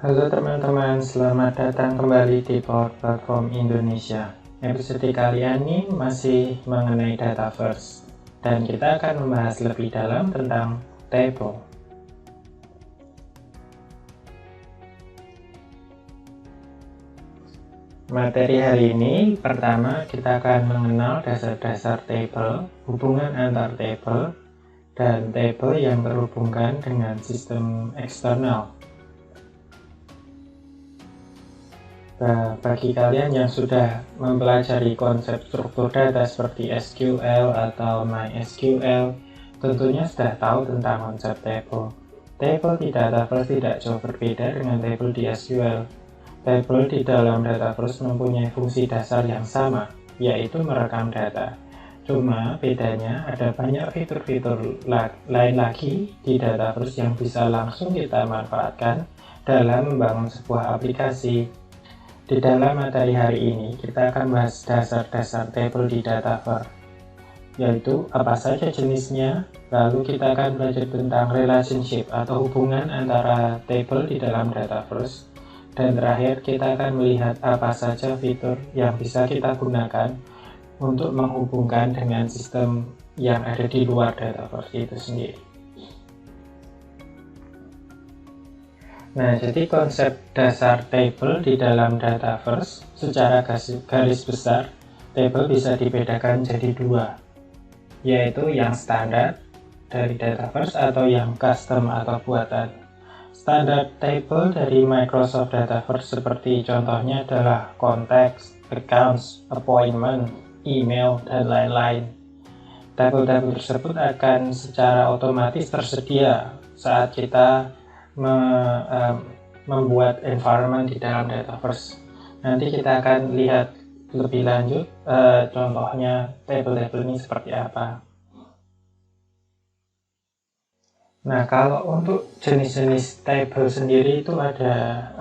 Halo teman-teman, selamat datang kembali di Power Platform Indonesia. Episode kali ini masih mengenai Dataverse, dan kita akan membahas lebih dalam tentang table. Materi hari ini, pertama kita akan mengenal dasar-dasar table, hubungan antar table, dan table yang terhubungkan dengan sistem eksternal. Bagi kalian yang sudah mempelajari konsep struktur data seperti SQL atau MySQL, tentunya sudah tahu tentang konsep table. Table di Dataverse tidak jauh berbeda dengan table di SQL. Table di dalam Dataverse mempunyai fungsi dasar yang sama, yaitu merekam data. Cuma bedanya ada banyak fitur-fitur lain lagi di Dataverse yang bisa langsung kita manfaatkan dalam membangun sebuah aplikasi. Di dalam materi hari ini, kita akan bahas dasar-dasar table di Dataverse, yaitu apa saja jenisnya, lalu kita akan belajar tentang relationship atau hubungan antara table di dalam Dataverse, dan terakhir kita akan melihat apa saja fitur yang bisa kita gunakan untuk menghubungkan dengan sistem yang ada di luar Dataverse itu sendiri. Nah, jadi konsep dasar table di dalam Dataverse secara garis besar, table bisa dibedakan jadi dua, yaitu yang standar dari Dataverse atau yang custom atau buatan. Standar table dari Microsoft Dataverse seperti contohnya adalah konteks, accounts, appointment, email, dan lain-lain. Tabel-tabel tersebut akan secara otomatis tersedia saat kita membuat environment di dalam Dataverse. Nanti kita akan lihat lebih lanjut contohnya table-table ini seperti apa. Nah, kalau untuk jenis-jenis table sendiri itu ada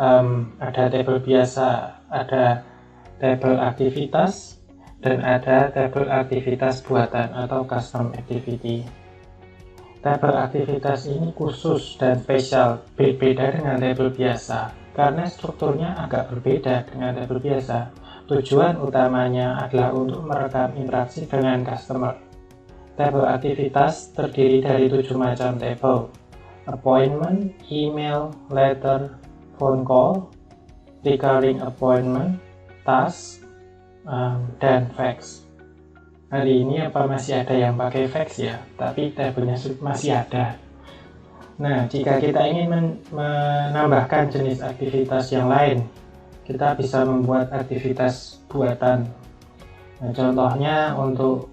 table biasa, ada table aktivitas, dan ada table aktivitas buatan atau custom activity. Table aktivitas ini khusus dan spesial, berbeda dengan table biasa, karena strukturnya agak berbeda dengan table biasa. Tujuan utamanya adalah untuk merekam interaksi dengan customer. Table aktivitas terdiri dari 7 macam table: appointment, email, letter, phone call, recurring appointment, task, dan fax. Hari ini apa masih ada yang pakai fax ya, tapi tabelnya masih ada. Nah, jika kita ingin menambahkan jenis aktivitas yang lain, kita bisa membuat aktivitas buatan. Nah, contohnya untuk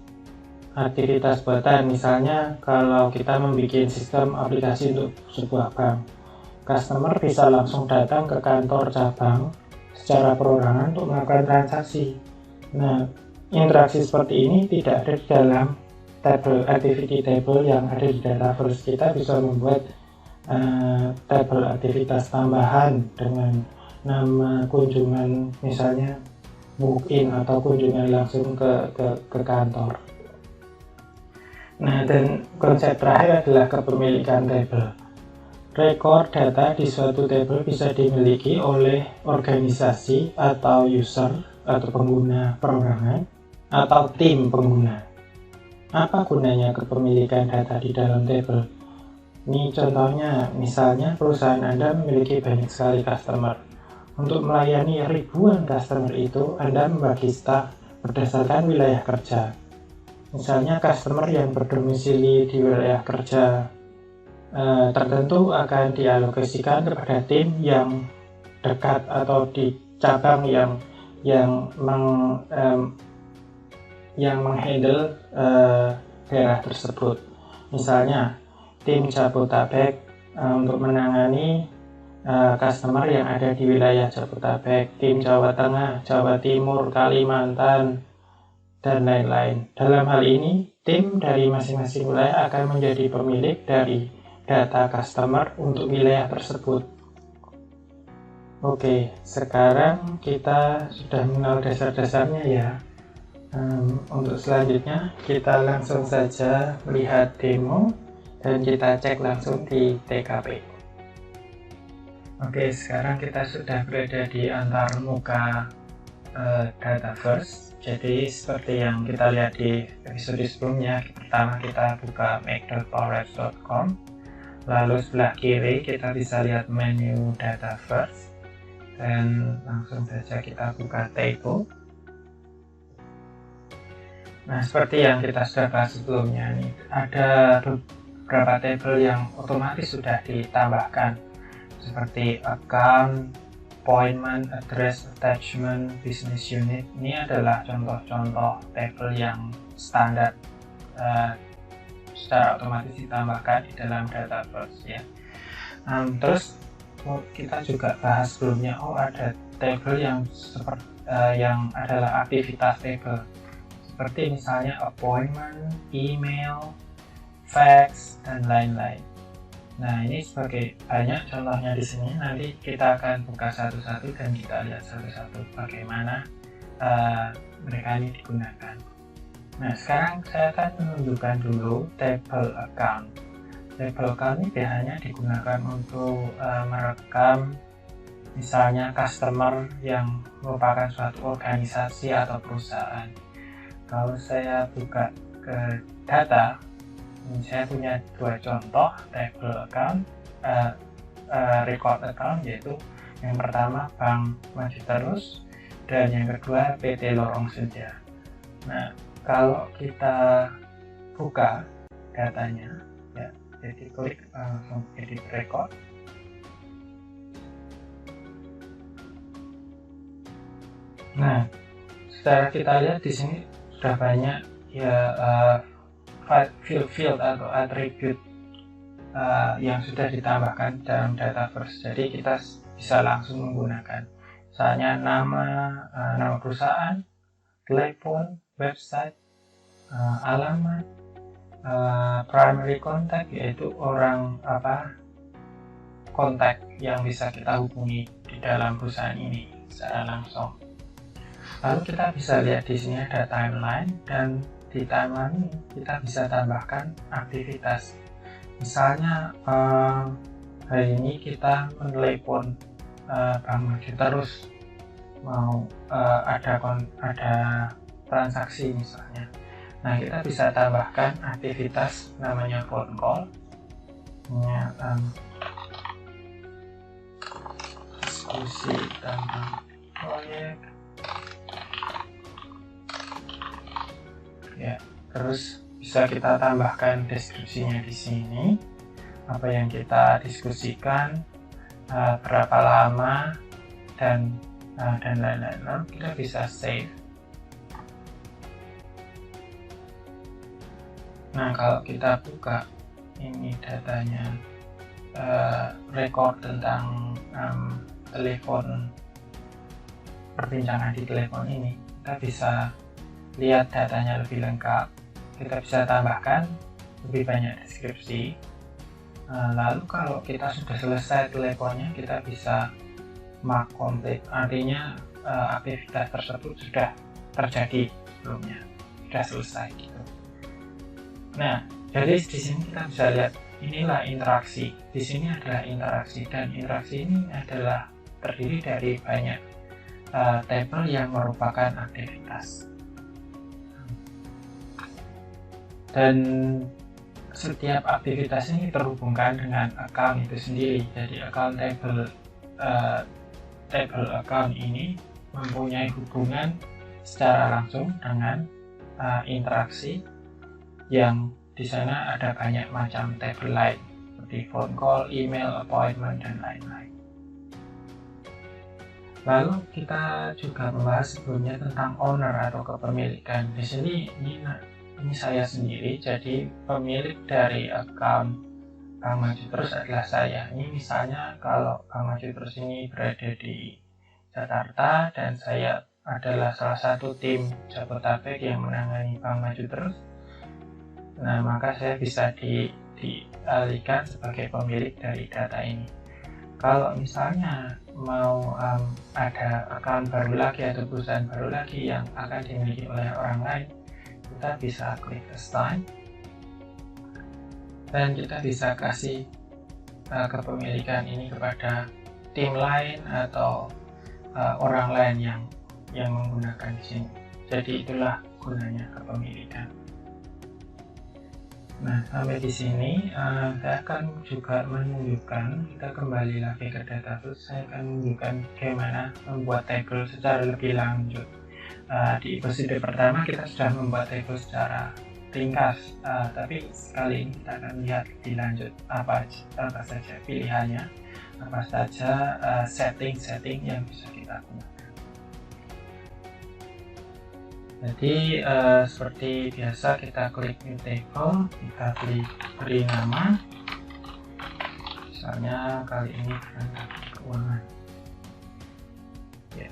aktivitas buatan, misalnya kalau kita membuat sistem aplikasi untuk sebuah bank, customer bisa langsung datang ke kantor cabang secara perorangan untuk melakukan transaksi. Nah, interaksi seperti ini tidak ada di dalam table activity table yang ada di Dataverse. Kita bisa membuat table aktivitas tambahan dengan nama kunjungan, misalnya book-in atau kunjungan langsung ke kantor. Nah, dan konsep terakhir adalah kepemilikan table. Rekor data di suatu table bisa dimiliki oleh organisasi atau user atau pengguna perorangan atau tim pengguna. Apa gunanya kepemilikan data di dalam table? Ini contohnya, misalnya perusahaan Anda memiliki banyak sekali customer. Untuk melayani ribuan customer itu, Anda membagi staf berdasarkan wilayah kerja. Misalnya customer yang berdomisili di wilayah kerja tertentu akan dialokasikan kepada tim yang dekat atau di cabang yang menghandle daerah tersebut. Misalnya tim Jabodetabek untuk menangani customer yang ada di wilayah Jabodetabek, tim Jawa Tengah, Jawa Timur, Kalimantan, dan lain-lain. Dalam hal ini, tim dari masing-masing wilayah akan menjadi pemilik dari data customer untuk wilayah tersebut. Oke, sekarang kita sudah mengenal dasar-dasarnya ya. Untuk selanjutnya, kita langsung saja melihat demo dan kita cek langsung di TKP. Oke, sekarang kita sudah berada di antarmuka Dataverse. Jadi seperti yang kita lihat di episode sebelumnya, pertama kita buka make.powerapps.com, lalu sebelah kiri kita bisa lihat menu Dataverse, dan langsung saja kita buka table. Nah, seperti yang kita sudah bahas sebelumnya nih, ada beberapa table yang otomatis sudah ditambahkan seperti account, appointment, address, attachment, business unit. Ini adalah contoh-contoh table yang standar secara otomatis ditambahkan di dalam Dataverse ya. Terus kita juga bahas sebelumnya, ada table yang yang adalah aktivitas table, seperti misalnya appointment, email, fax, dan lain-lain. Nah, ini sebagai banyak contohnya di sini. Nanti kita akan buka satu-satu dan kita lihat satu-satu bagaimana mereka ini digunakan. Nah, sekarang saya akan menunjukkan dulu table account. Table account ini biasanya digunakan untuk merekam misalnya customer yang merupakan suatu organisasi atau perusahaan. Kalau saya buka ke data, saya punya dua contoh table account, record account, yaitu yang pertama Bank Maju Terus dan yang kedua PT Lorong Senja. Nah, kalau kita buka datanya ya, jadi klik langsung edit record. Nah, secara kita lihat di sini sudah banyak ya field atau atribut yang sudah ditambahkan dalam Dataverse. Jadi kita bisa langsung menggunakan misalnya nama perusahaan, telepon, website, alamat, primary contact, yaitu orang kontak yang bisa kita hubungi di dalam perusahaan ini secara langsung. Lalu kita bisa lihat di sini ada timeline, dan di timeline ini kita bisa tambahkan aktivitas. Misalnya hari ini kita menelepon Bank Maju Terus, mau ada transaksi misalnya. Nah, kita bisa tambahkan aktivitas namanya phone call. Diskusi tentang proyek. Ya, terus bisa kita tambahkan deskripsinya di sini, apa yang kita diskusikan, berapa lama, dan lain-lain. Lalu kita bisa save. Nah, kalau kita buka ini datanya, record tentang telepon, perbincangan di telepon ini, kita bisa lihat datanya lebih lengkap. Kita bisa tambahkan lebih banyak deskripsi. Lalu kalau kita sudah selesai teleponnya, kita bisa mark complete, artinya aktivitas tersebut sudah terjadi sebelumnya, sudah selesai gitu. Nah, jadi di sini kita bisa lihat inilah interaksi. Di sini adalah interaksi, dan interaksi ini adalah terdiri dari banyak table yang merupakan aktivitas. Dan setiap aktivitas ini terhubungkan dengan account itu sendiri. Jadi table account ini mempunyai hubungan secara langsung dengan interaksi yang di sana ada banyak macam table lain seperti phone call, email, appointment, dan lain-lain. Lalu kita juga membahas sebelumnya tentang owner atau kepemilikan. Di sini ini saya sendiri, jadi pemilik dari account Bank Maju Terus adalah saya. Ini misalnya kalau Bank Maju Terus ini berada di Jakarta dan saya adalah salah satu tim Jabodetabek yang menangani Bank Maju Terus. Nah, maka saya bisa dialihkan sebagai pemilik dari data ini. Kalau misalnya mau ada account baru lagi atau perusahaan baru lagi yang akan dimiliki oleh orang lain, kita bisa klik assign dan kita bisa kasih kepemilikan ini kepada tim lain atau orang lain yang menggunakan di sini. Jadi itulah gunanya kepemilikan. Nah, sampai di sini saya akan juga menunjukkan, kita kembali lagi ke data tools, saya akan menunjukkan bagaimana membuat tabel secara lebih lanjut. Di episode pertama kita sudah membuat tabel secara ringkas, tapi kali ini kita akan lihat lebih lanjut apa saja pilihannya, apa saja setting yang bisa kita gunakan. Jadi seperti biasa kita klik new table, kita beri nama, misalnya kali ini transaksi keuangan. Ya.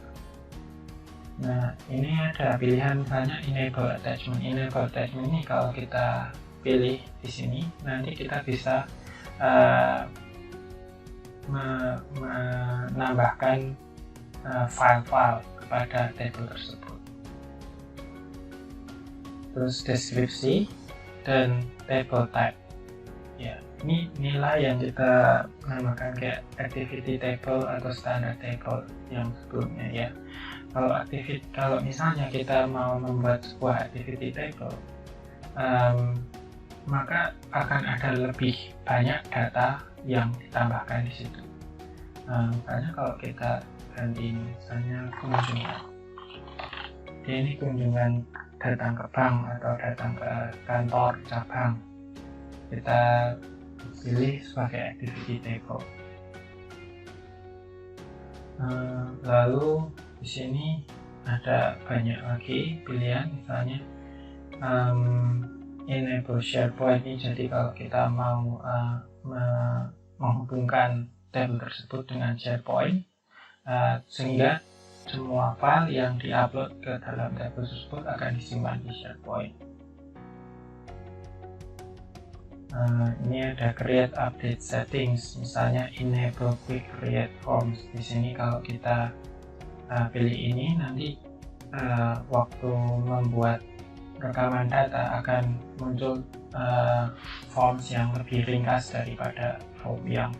Nah, ini ada pilihan misalnya enable attachment. Enable attachment ini kalau kita pilih di sini, nanti kita bisa menambahkan file-file kepada table tersebut. Terus deskripsi dan table type. Ya, ini nilai yang kita namakan kayak activity table atau standard table yang sebelumnya ya. Kalau misalnya kita mau membuat sebuah activity table, maka akan ada lebih banyak data yang ditambahkan di situ. Misalnya kalau kita ganti misalnya kunjungan, ini kunjungan datang ke bank atau datang ke kantor cabang, kita pilih sebagai activity table. Lalu di sini ada banyak lagi pilihan, misalnya enable SharePoint ini, jadi kalau kita mau menghubungkan table tersebut dengan SharePoint, sehingga semua file yang diupload ke dalam table tersebut akan disimpan di SharePoint. Ini ada create update settings, misalnya enable quick create forms. Di sini kalau kita pilih ini, nanti waktu membuat rekaman data akan muncul forms yang lebih ringkas daripada form yang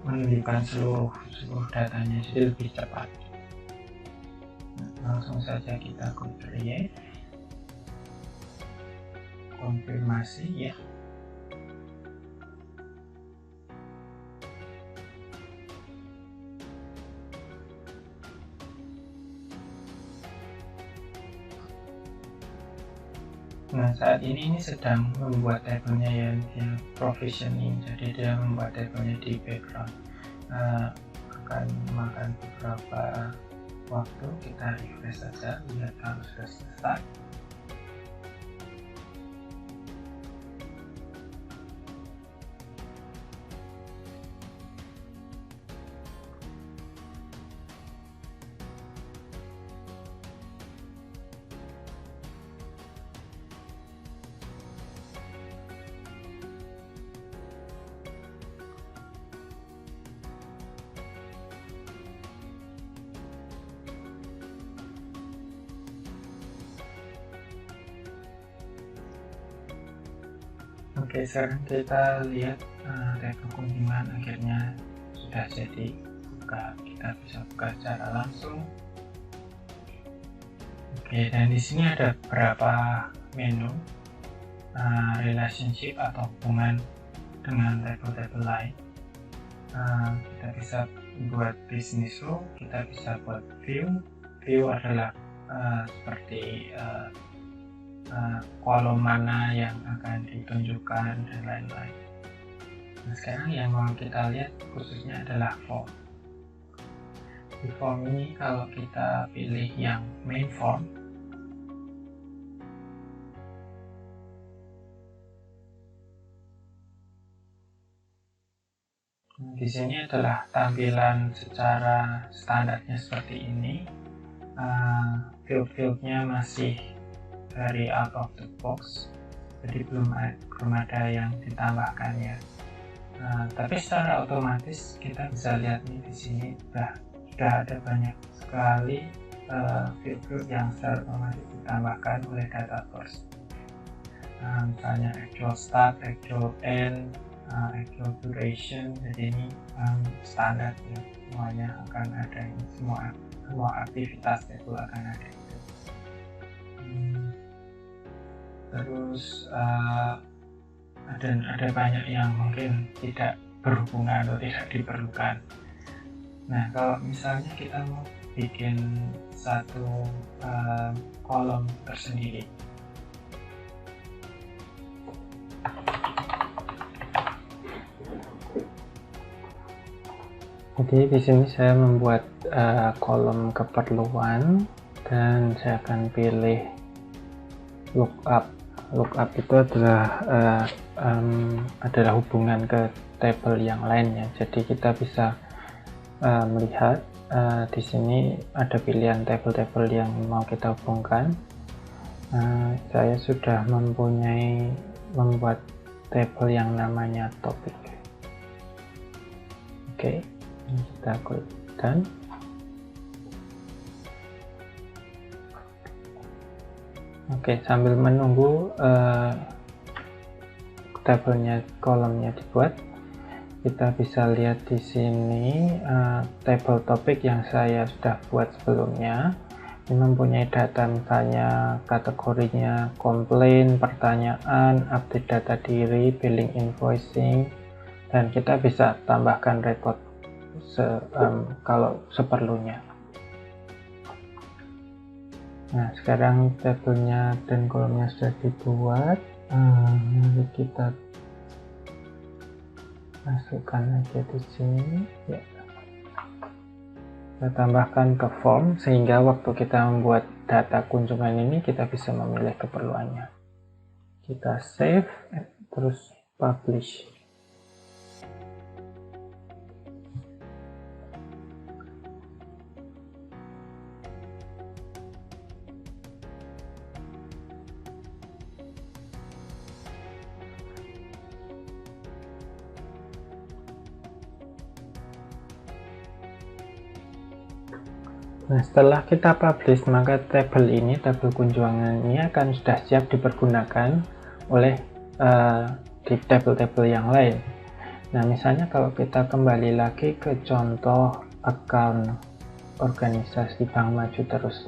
menunjukkan seluruh datanya, jadi lebih cepat. Langsung saja kita klik create, konfirmasi ya. Nah, saat ini sedang membuat tabelnya yang dia provisioning, jadi dia membuat tabelnya di background. Akan memakan beberapa waktu, kita refresh saja, lihat kalau sudah selesai. Oke, sekarang kita lihat tabel kunjungan akhirnya sudah jadi buka. Kita bisa buka secara langsung. Oke, dan di sini ada beberapa menu relationship atau hubungan dengan tabel-tabel lain. Kita bisa buat business row, kita bisa buat view. View adalah seperti kolom mana yang akan ditunjukkan dan lain-lain. Nah, sekarang yang mau kita lihat khususnya adalah form. Di form ini kalau kita pilih yang main form, di sini adalah tampilan secara standarnya seperti ini. Field-fieldnya masih dari out of the box, jadi belum ada yang ditambahkan ya. Tapi secara otomatis kita bisa lihat nih, di sini sudah ada banyak sekali field yang secara otomatis ditambahkan oleh data source. Misalnya actual start, actual end, actual duration. Jadi ini standar ya, semuanya akan ada ini, semua aktivitas table akan ada itu. Terus ada banyak yang mungkin tidak berhubungan atau tidak diperlukan. Nah, kalau misalnya kita mau bikin satu kolom tersendiri, jadi di sini saya membuat kolom keperluan dan saya akan pilih lookup. Lookup itu adalah hubungan ke tabel yang lainnya. Jadi kita bisa melihat di sini ada pilihan tabel-tabel yang mau kita hubungkan. Saya sudah membuat tabel yang namanya topik. Oke, kita klik dan sambil menunggu kolomnya dibuat, kita bisa lihat di sini tabel topik yang saya sudah buat sebelumnya. Ini mempunyai data misalnya kategorinya komplain, pertanyaan, update data diri, billing, invoicing, dan kita bisa tambahkan record kalau seperlunya. Nah, sekarang tabelnya dan kolomnya sudah dibuat. Mari kita masukkan aja di sini ya. Kita tambahkan ke form sehingga waktu kita membuat data kunjungan ini kita bisa memilih keperluannya. Kita save terus publish. Nah, setelah kita publish, maka tabel kunjungan ini akan sudah siap dipergunakan oleh di tabel-tabel yang lain. Nah, misalnya kalau kita kembali lagi ke contoh account organisasi Bank Maju Terus,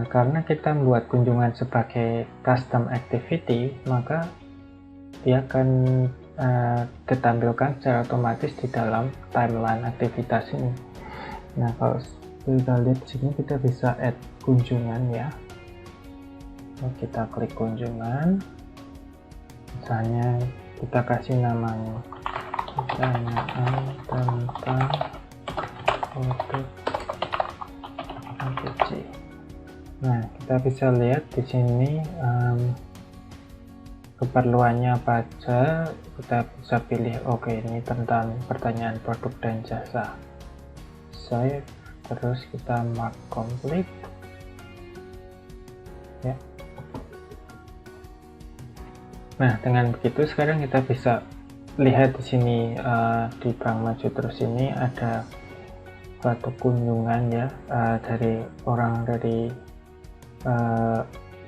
karena kita membuat kunjungan sebagai custom activity, maka dia akan ditampilkan secara otomatis di dalam timeline aktivitas ini. Nah, kalau kita lihat sini, kita bisa add kunjungan ya. Kalau kita klik kunjungan, misalnya kita kasih namanya pertanyaan tentang produk ABC. Nah, kita bisa lihat di sini keperluannya apa aja. Kita bisa pilih oke, ini tentang pertanyaan produk dan jasa. Save, terus kita mark complete ya. Nah, dengan begitu sekarang kita bisa lihat di sini di Bank Maju Terus ini ada suatu kunjungan ya, dari orang dari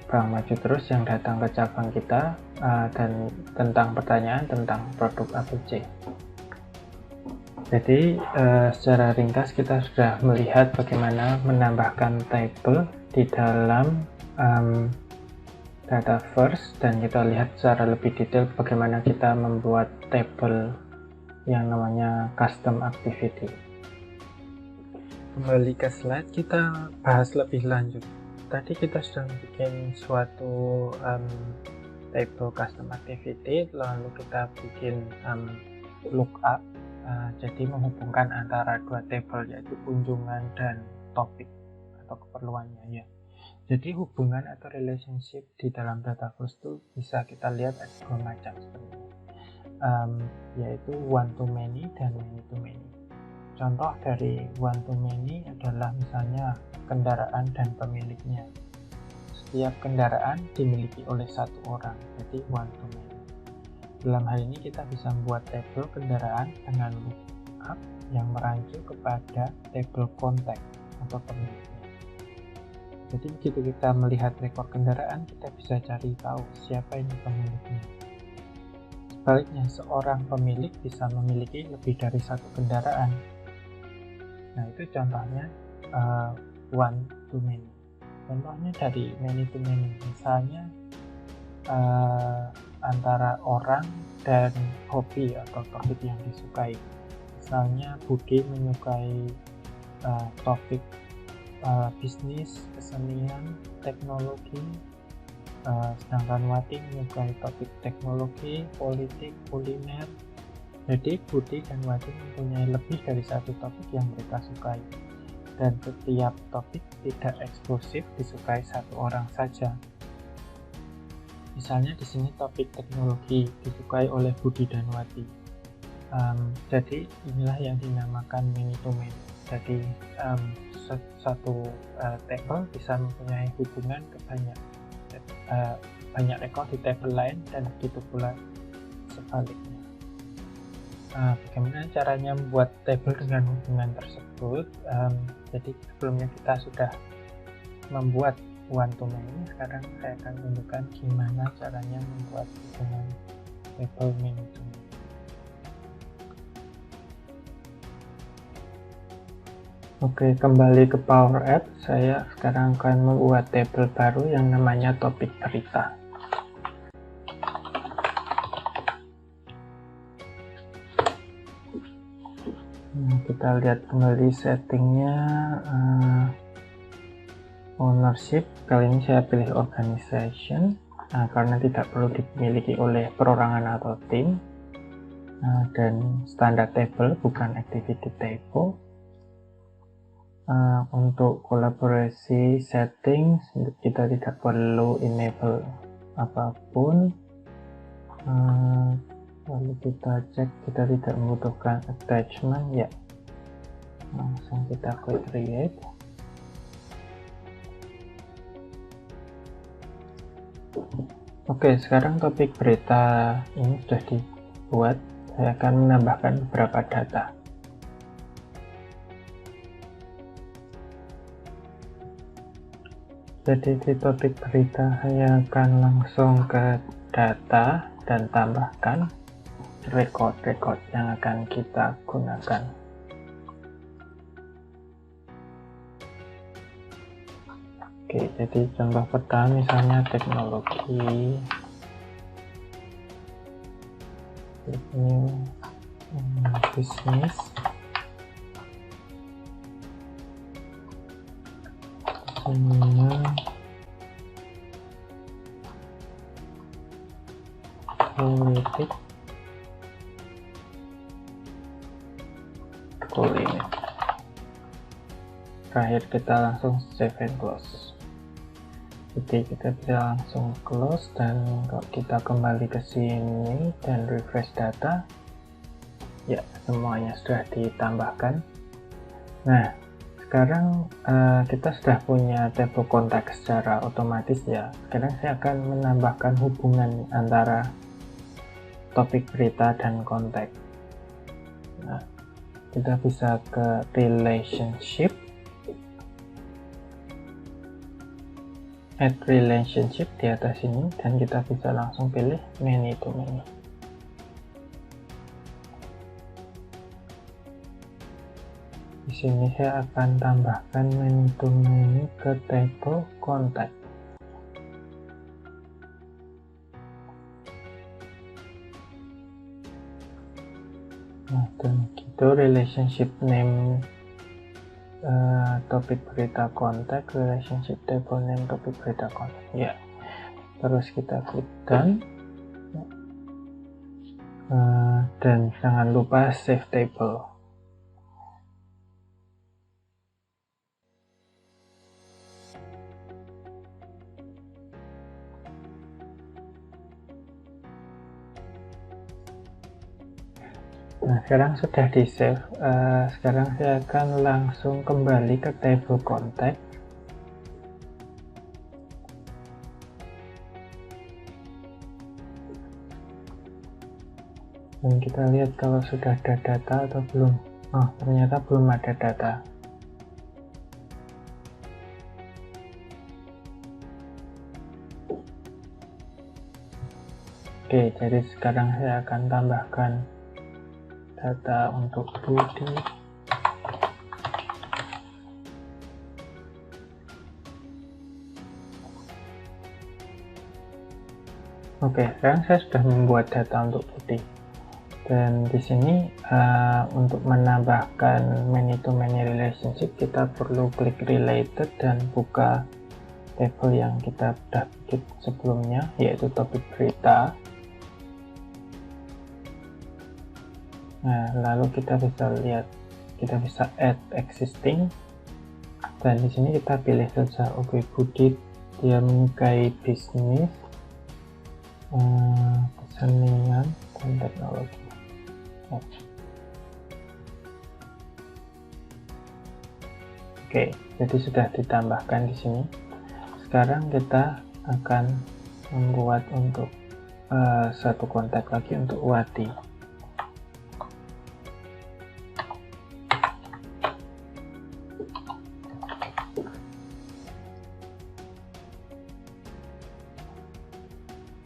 Bank Maju Terus yang datang ke cabang kita dan tentang pertanyaan tentang produk ABC. Jadi secara ringkas kita sudah melihat bagaimana menambahkan tabel di dalam data first, dan kita lihat secara lebih detail bagaimana kita membuat tabel yang namanya custom activity. Kembali ke slide, kita bahas lebih lanjut. Tadi kita sudah bikin suatu table custom activity, lalu kita bikin lookup, jadi menghubungkan antara dua table, yaitu kunjungan dan topik atau keperluannya ya. Jadi hubungan atau relationship di dalam data first itu bisa kita lihat ada dua macam sebenarnya, yaitu one to many dan many to many. Contoh dari one to many adalah misalnya kendaraan dan pemiliknya. Setiap kendaraan dimiliki oleh satu orang, jadi one to many. Dalam hal ini kita bisa membuat tabel kendaraan dengan lookup yang merancu kepada tabel kontak atau pemiliknya. Jadi begitu kita melihat rekor kendaraan, kita bisa cari tahu siapa ini pemiliknya. sebaliknya seorang pemilik bisa memiliki lebih dari satu kendaraan. Nah, itu contohnya one to many. Contohnya dari many to many, misalnya antara orang dan hobi atau topik yang disukai. Misalnya Budi menyukai topik bisnis, kesenian, teknologi, sedangkan Wati menyukai topik teknologi, politik, kuliner. Jadi Budi dan Wati mempunyai lebih dari satu topik yang mereka sukai, dan setiap topik tidak eksklusif disukai satu orang saja. Misalnya di sini topik teknologi disukai oleh Budi dan Wati. Jadi inilah yang dinamakan many to many. Jadi satu table bisa mempunyai hubungan ke banyak rekor di table lain, dan begitu pula sebaliknya. Bagaimana caranya membuat table dengan hubungan tersebut? Jadi sebelumnya kita sudah membuat one to many. Sekarang saya akan tunjukkan gimana caranya membuat hubungan table many to many. Oke, kembali ke Power App. Saya sekarang akan membuat table baru yang namanya topik berita. Nah, kita lihat kembali settingnya. Ownership, kali ini saya pilih organization, karena tidak perlu dimiliki oleh perorangan atau tim. Dan standar table, bukan activity table. Untuk kolaborasi settings, kita tidak perlu enable apapun. Lalu kita cek, kita tidak membutuhkan attachment, ya langsung kita klik create. Oke, sekarang topik berita ini sudah dibuat. Saya akan menambahkan beberapa data. Jadi di topik berita saya akan langsung ke data dan tambahkan record-record yang akan kita gunakan. Oke, jadi contoh pertama misalnya teknologi. Ini bisnis. Politik, kuliner. Terakhir kita langsung save and close. Jadi kita bisa langsung close, dan kalau kita kembali ke sini dan refresh data, ya semuanya sudah ditambahkan. Nah, sekarang kita sudah punya table kontak secara otomatis ya. Sekarang saya akan menambahkan hubungan antara topik berita dan kontak. Nah, kita bisa ke relationship, add relationship di atas ini, dan kita bisa langsung pilih many to many. Di sini saya akan tambahkan many to many ke table kontak. Nah, dan gitu relationship name topik berita kontak, relationship table name topik berita kontak. Ya, terus kita klik done. Dan jangan lupa save table. Nah, sekarang sudah di save. Sekarang saya akan langsung kembali ke table kontak. Dan kita lihat kalau sudah ada data atau belum. Oh, ternyata belum ada data. Oke, jadi sekarang saya akan tambahkan data untuk Budi. Oke, sekarang saya sudah membuat data untuk Budi. Dan di sini untuk menambahkan many-to-many relationship, kita perlu klik related dan buka table yang kita sudah bikin sebelumnya, yaitu topik berita. Nah, lalu kita bisa lihat, kita bisa add existing, dan di sini kita pilih saja, oke, Budi dia menyukai bisnis, kesenian, dan teknologi. Oke, jadi sudah ditambahkan di sini. Sekarang kita akan membuat untuk satu kontak lagi untuk Wati.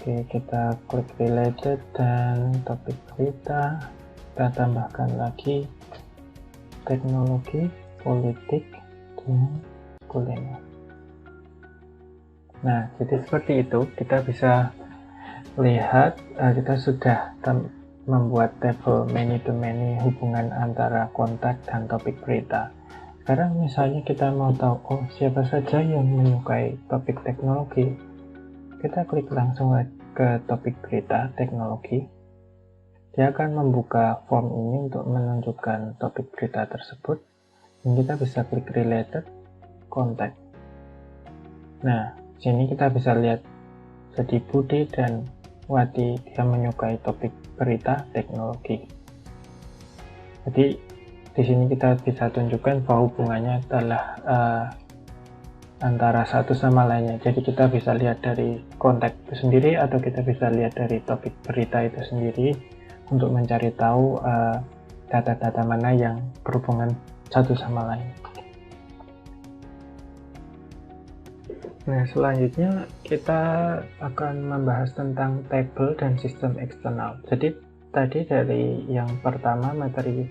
Oke, kita klik related dan topik berita. Kita tambahkan lagi teknologi, politik, dan kuliner. Nah, jadi seperti itu, kita bisa lihat kita sudah membuat table many-to-many hubungan antara kontak dan topik berita. Sekarang misalnya kita mau tahu, oh, siapa saja yang menyukai topik teknologi, kita klik langsung ke topik berita teknologi. Dia akan membuka form ini untuk menunjukkan topik berita tersebut, dan kita bisa klik related, contact. Nah, sini kita bisa lihat, jadi Budi dan Wati dia menyukai topik berita teknologi. Jadi di sini kita bisa tunjukkan bahwa hubungannya adalah antara satu sama lainnya. Jadi kita bisa lihat dari kontak itu sendiri, atau kita bisa lihat dari topik berita itu sendiri, untuk mencari tahu data-data mana yang berhubungan satu sama lain. Nah, selanjutnya kita akan membahas tentang table dan sistem eksternal. Jadi tadi dari yang pertama, materi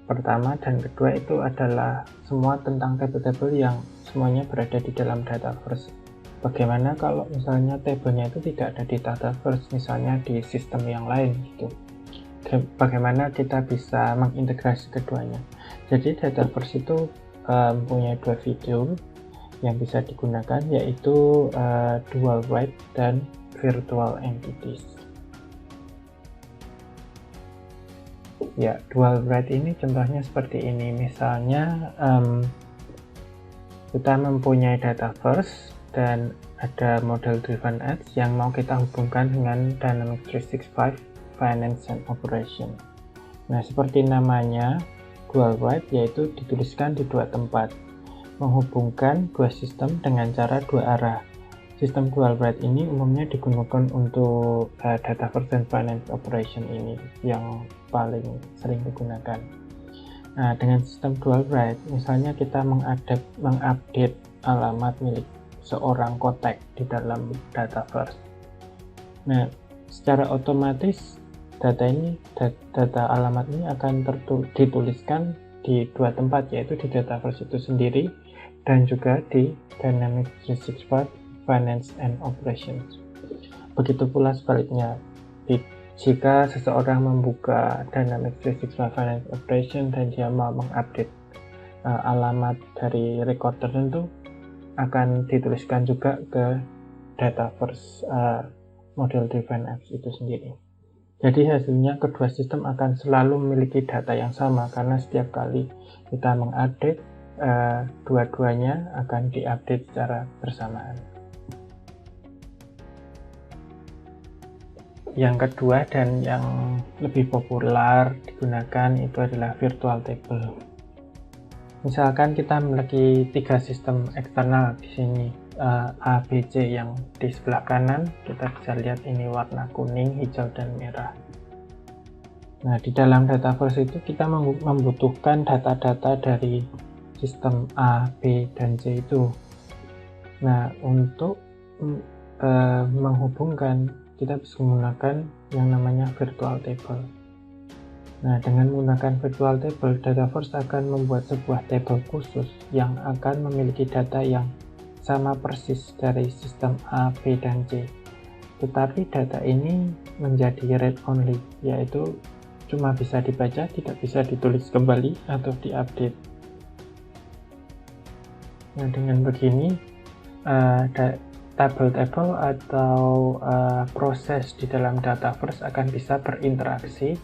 pertama dan kedua itu adalah semua tentang table-table yang semuanya berada di dalam Dataverse. Bagaimana kalau misalnya tabelnya itu tidak ada di Dataverse, misalnya di sistem yang lain gitu. Bagaimana kita bisa mengintegrasi keduanya. Jadi Dataverse itu mempunyai dua video yang bisa digunakan, yaitu dual write dan virtual entities. Ya, dual write ini contohnya seperti ini. Misalnya kita mempunyai Dataverse dan ada model driven ads yang mau kita hubungkan dengan Dynamics 365 Finance and Operation. Nah, seperti namanya, dual write yaitu dituliskan di dua tempat, menghubungkan dua sistem dengan cara dua arah. Sistem dual write ini umumnya digunakan untuk Dataverse dan Finance Operation ini yang paling sering digunakan. Nah, dengan sistem dual write, misalnya kita mengupdate alamat milik seorang kontak di dalam Dataverse. Nah, secara otomatis data alamat ini akan dituliskan di dua tempat, yaitu di Dataverse itu sendiri dan juga di Dynamics 365 Finance and Operations. Begitu pula sebaliknya, jika seseorang membuka Dynamics 365 Finance Operation dan dia mau mengupdate alamat dari record tertentu, akan dituliskan juga ke Dataverse model driven apps itu sendiri. Jadi hasilnya kedua sistem akan selalu memiliki data yang sama, karena setiap kali kita mengupdate, dua-duanya akan diupdate secara bersamaan. Yang kedua dan yang lebih populer digunakan itu adalah virtual table. Misalkan kita memiliki tiga sistem eksternal di sini, A, B, C, yang di sebelah kanan kita bisa lihat ini warna kuning, hijau, dan merah. Nah, di dalam Dataverse itu kita membutuhkan data-data dari sistem A, B, dan C itu. Nah, untuk menghubungkan kita bisa menggunakan yang namanya virtual table. Nah, dengan menggunakan virtual table, Dataverse akan membuat sebuah table khusus yang akan memiliki data yang sama persis dari sistem A, B, dan C. Tetapi data ini menjadi read only, yaitu cuma bisa dibaca, tidak bisa ditulis kembali atau diupdate. Nah, dengan begini, tabel-tabel atau proses di dalam Dataverse akan bisa berinteraksi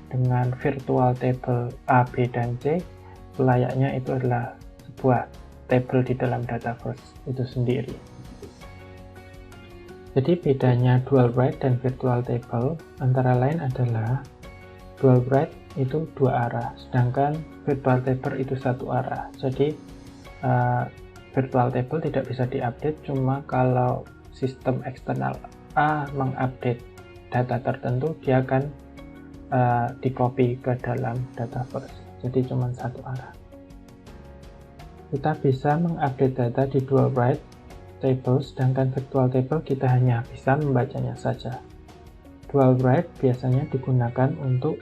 dengan virtual table A, B, dan C. Layaknya itu adalah sebuah table di dalam Dataverse itu sendiri. Jadi bedanya dual write dan virtual table antara lain adalah dual write itu dua arah, sedangkan virtual table itu satu arah. Jadi virtual table tidak bisa diupdate, cuma kalau sistem eksternal A mengupdate data tertentu, dia akan di-copy ke dalam Dataverse. Jadi cuma satu arah. Kita bisa mengupdate data di dual write table, sedangkan virtual table kita hanya bisa membacanya saja. Dual write biasanya digunakan untuk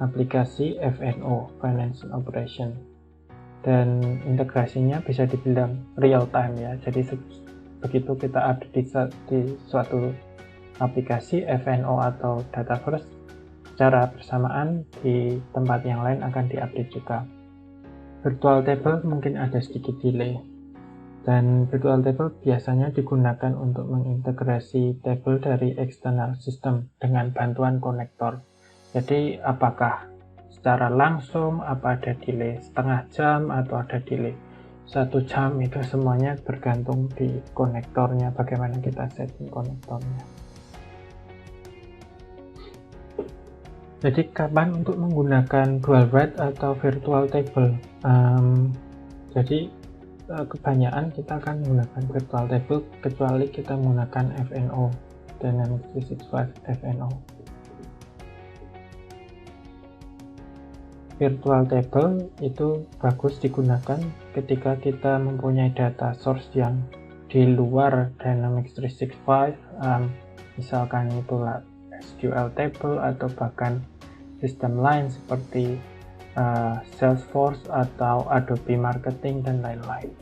aplikasi FNO, Financial Operation, dan integrasinya bisa dibilang real time ya. Jadi begitu kita update di suatu aplikasi FNO atau Dataverse, secara bersamaan di tempat yang lain akan diupdate juga. Virtual table mungkin ada sedikit delay, dan virtual table biasanya digunakan untuk mengintegrasi table dari external system dengan bantuan konektor. Jadi apakah secara langsung, apa ada delay setengah jam atau ada delay 1 jam, itu semuanya bergantung di konektornya, bagaimana kita setting konektornya. Jadi kapan untuk menggunakan dual write atau virtual table? Jadi kebanyakan kita akan menggunakan virtual table kecuali kita menggunakan FNO, Dynamics 365 FNO. Virtual table itu bagus digunakan ketika kita mempunyai data source yang di luar Dynamics 365, misalkan itulah SQL table atau bahkan sistem lain seperti Salesforce atau Adobe Marketing dan lain-lain.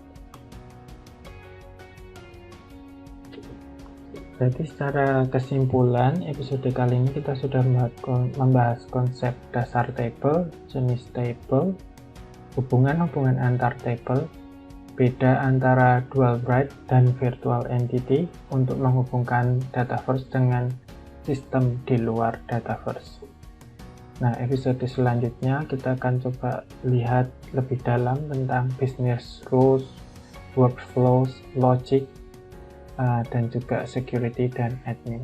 Jadi secara kesimpulan, episode kali ini kita sudah membahas konsep dasar table, jenis table, hubungan-hubungan antar table, beda antara dual write dan virtual entity untuk menghubungkan Dataverse dengan sistem di luar Dataverse. Nah, episode selanjutnya kita akan coba lihat lebih dalam tentang business rules, workflows, logic, dan juga security dan admin.